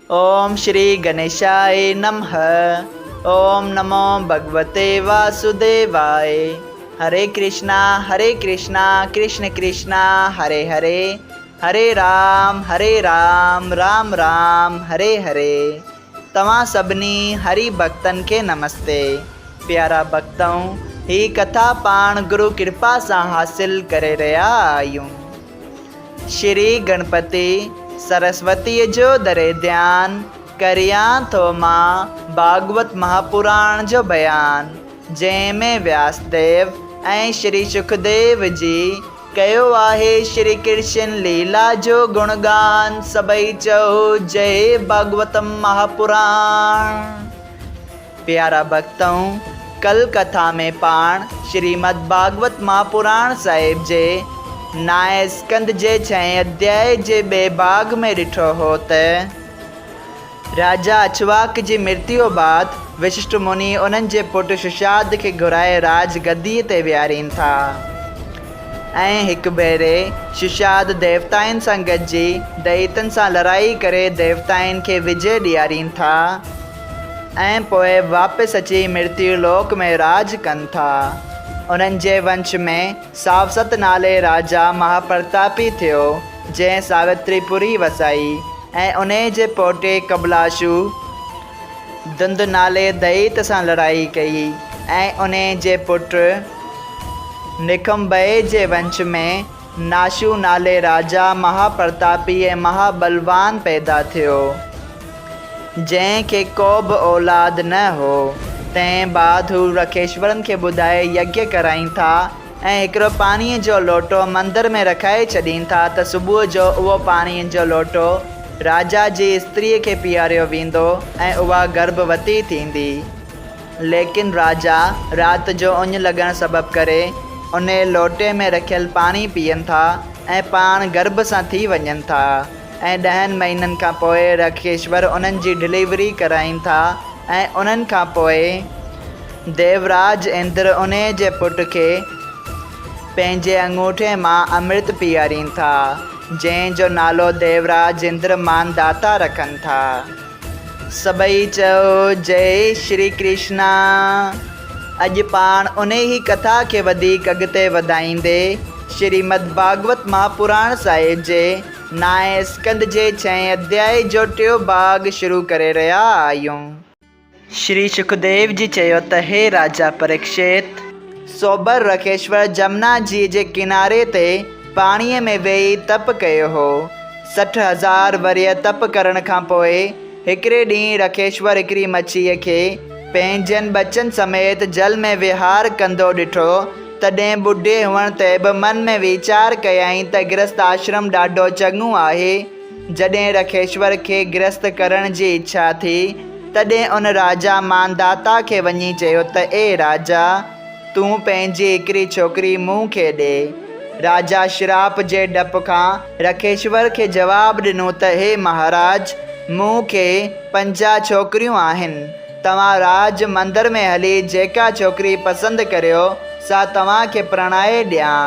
ओम श्री गणेशाय नमः। ओम नमो भगवते वासुदेवाय। हरे कृष्णा कृष्ण कृष्णा हरे हरे, हरे राम राम राम हरे हरे। तव्हां सभिनी हरि भक्तन के नमस्ते। प्यारा भक्तों, ही कथा पाण गुरु कृपा से हासिल करे रहा आयूं। श्री गणपति सरस्वती जो दरे ध्यान करिया तो मां भागवत महापुराण जो बयान, जंहिंमें व्यासदेव ऐं श्री सुखदेव जी कयो आहे श्री कृष्ण लीला जो गुणगान। सबई चओ जय भागवतम महापुराण। प्यारा भक्तों, कल कथा में पाण श्रीमद् भागवत महापुराण साहिब जे नाए स्कंद जे 6 अध्याय जे 2 भाग में ॾिठो हो त राजा अछवाक जी मृत्यु बाद वशिष्ठ मुनि उन्हनि जे पुट सुशाद खे घुराए राज गद्दीअ ते विहारीनि था ऐं हिकु भेरे सुशाद देवताउनि सां गॾिजी दैतनि सां लड़ाई करे देवताउनि खे विजय ॾियारीनि था ऐं पोइ वापसि अची मृत्यु लोक में राज कनि था। उन्हनि जे वंश में सावसत नाले राजा महाप्रतापी थियो, जंहिं सावित्रीपुरी वसाई ऐं उन जे पोटे कबलाशु दुंद नाले दैत सां लड़ाई कई ऐं उन जे पुट निखंबय जे वंश में नाशु नाले राजा महाप्रतापी ऐं महाबलवान पैदा थियो, जंहिंखे को बि औलाद न हो। तंहिं बाद हू रखेश्वरनि खे ॿुधाए यज्ञ कराइनि था ऐं हिकिड़ो पाणीअ जो लोटो मंदर में रखाए छॾीनि था त सुबुह जो उहो पाणीअ जो लोटो राजा जी स्त्रीअ खे पीआरियो वेंदो ऐं उहा गर्भवती थींदी। लेकिन राजा राति जो उञ लॻण सबबु करे उन लोटे में रखियल पाणी पीअनि था ऐं पाण गर्भ सां थी वञनि था ऐं 10 महीननि खां पोइ रखेश्वर उन्हनि जी डिलीवरी कराइनि था ऐं उन्हनि खां पोइ देवराज इंद्र उन जे पुट खे पंहिंजे अंगूठे मां अमृत पीआरीनि था, जंहिंजो नालो देवराज इंद्र मानदाता रखनि था। सबई चओ जय श्री कृष्णा। अॼु पाण उन ही कथा खे वधीक अॻिते वधाईंदे श्रीमद् भागवत महापुराण साहिब जे नाए स्कंद जे 6 अध्याय जो 3 भाग शुरू करे रहिया आहियूं। श्री सुखदेव जी चयो त हे राजा परीक्षित, सोबर रखेश्वर जमुना जी जे किनारे ते पाणीअ में वेही तप कयो हो। 60,000 वरिय तप करण खां पोइ हिकिड़े ॾींहुं रखेश्वर हिकिड़ी मच्छीअ खे पंहिंजनि बचनि समेत जल में विहार कंदो ॾिठो। तॾहिं ॿुढे हुअण ते बि मन में वीचार कयाई त गृहस्थ आश्रम ॾाढो चङो आहे। जॾहिं रखेश्वर खे गृहस्थ करण जी इच्छा थी, तॾहिं उन राजा मानदाता खे वञी चयो त ए राजा, तूं पंहिंजी हिकिड़ी छोकिरी मूं खे ॾे। राजा श्राप जे डप खां रखेश्वर खे जवाबु ॾिनो त हे महाराज, मूं खे 50 छोकिरियूं आहिनि। तव्हां राज मंदर में हली जेका छोकिरी पसंदि करियो सा तव्हांखे प्रणाए ॾियां।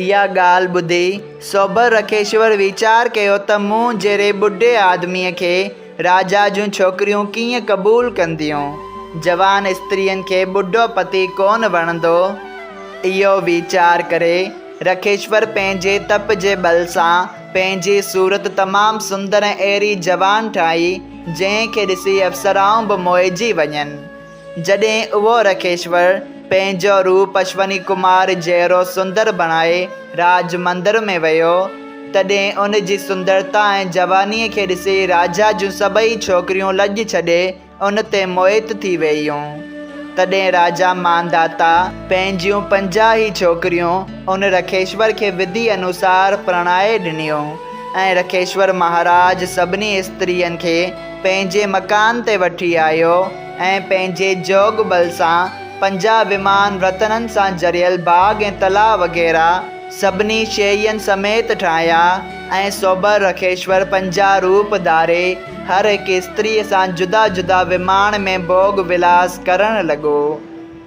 इहा ॻाल्हि ॿुधी सोबर रखेश्वर वीचार कयो त मूं जहिड़े ॿुढे आदमीअ खे राजा जूं छोकिरियूं कीअं क़बूल कंदियूं। जवान स्त्रियुनि खे ॿुढो पति कोन वणंदो। इहो वीचार करे रखेश्वर पंहिंजे तप जे बल सां पंहिंजी सूरत तमामु सुंदर ऐं अहिड़ी जवान ठाही जंहिंखे ॾिसी अप्सराऊं बि मोहिजी वञनि। जॾहिं उहो रखेश्वर पंहिंजो रूप अश्वनी कुमार जहिड़ो सुंदर बणाए राज मंदर में वियो, तॾहिं उन जी सुंदरता ऐं जवानीअ खे ॾिसी राजा जूं सभई छोकिरियूं लॼ छॾे उन ते मोहित थी वयूं। तॾहिं राजा मानदाता पंहिंजियूं 50 ई छोकिरियूं उन रखेश्वर खे विधि अनुसार प्रणाए ॾिनियूं ऐं रखेश्वर महाराज सभिनी स्त्रियुनि खे पंहिंजे मकान ते वठी आयो ऐं पंहिंजे जोग बल सां 50 विमान रतननि सां जरियल बाग ऐं तलाउ वग़ैरह सभिनी शयुनि समेत ठाहिया ऐं सोबर रखेश्वर 50 रूप धारे हर हिकु स्त्रीअ सां जुदा जुदा विमान में भोग विलास करणु लॻो।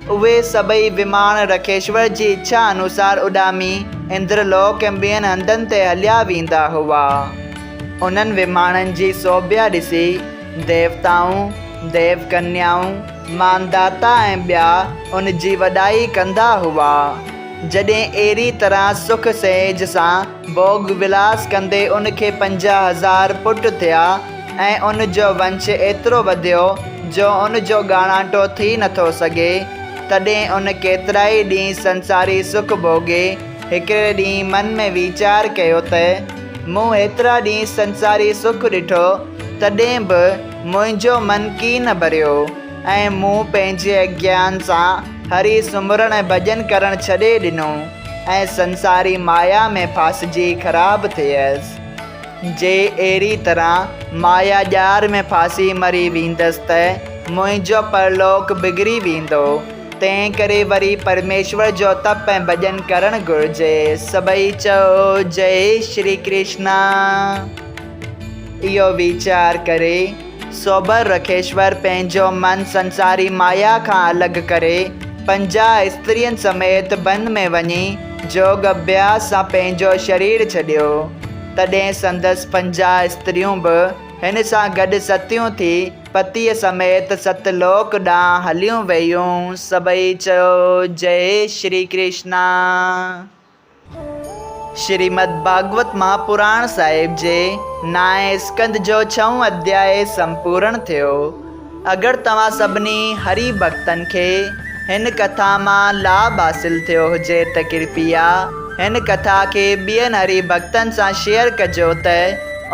उहे सभई विमान रखेश्वर जी इच्छा अनुसार उॾामी इंद्रलोक ऐं ॿियनि हंधनि ते हलिया वेंदा हुआ। उन्हनि विमाणनि जी सोभिया ॾिसी देवताऊं, देवकन्याऊं, मानदाता ऐं ॿिया उन जी वॾाई कंदा हुआ। जॾहिं अहिड़ी तरह सुख सेज सां भोग विलास कंदे उनखे 50,000 पुट थिया ऐं उन जो वंश एतिरो वधियो जो उन जो ॻाणाटो थी नथो सघे, तॾहिं उन केतिरा ई ॾींहं संसारी सुख भोगे हिकिड़े ॾींहुं मन में वीचार कयो त मूं हेतिरा ॾींहं संसारी सुख ॾिठो, तॾहिं बि मुंहिंजो मन की न भरियो ऐं मूं पंहिंजे अज्ञान सां हरी सुमरण ऐं भॼन करणु छॾे ॾिनो ऐं संसारी माया में फासिजी ख़राबु थियसि। जे अहिड़ी तरह माया ॼार में फासी मरी वेंदसि त मुंहिंजो परलोक बिगड़ी वेंदो। तंहिं करे वरी परमेश्वर जो तप ऐं भॼन करणु घुरिजे। सभई चओ जय श्री कृष्णा। इहो वीचार करे सोबर रखेश्वर पंहिंजो मन संसारी माया खां अलॻि करे 50 स्त्रियुनि समेत वन में वञी जोग अभ्यास सां पंहिंजो शरीर छॾियो। तॾहिं संदसि 50 स्त्रियूं बि हिन सां गॾु सतियूं थी पतीअ समेत सतलोक ॾांहुं हलियूं वयूं। सभई चयो जय श्री कृष्णा। श्रीमद् भागवत महापुराण साहिब जे 9 स्कंद जो 6 अध्याय संपूर्ण थियो। अगरि तव्हां सभिनी हरि भक्तनि खे हिन कथा मां लाभ हासिल थियो हुजे त कृपया हिन कथा खे ॿियनि हरि भक्तनि सां शेयर कजो त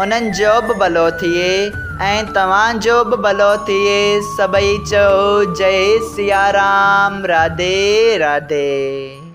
उन्हनि जो बि भलो थिए ऐं तव्हांजो बि भलो थिए। सभई चओ जय सिया राम। राधे राधे।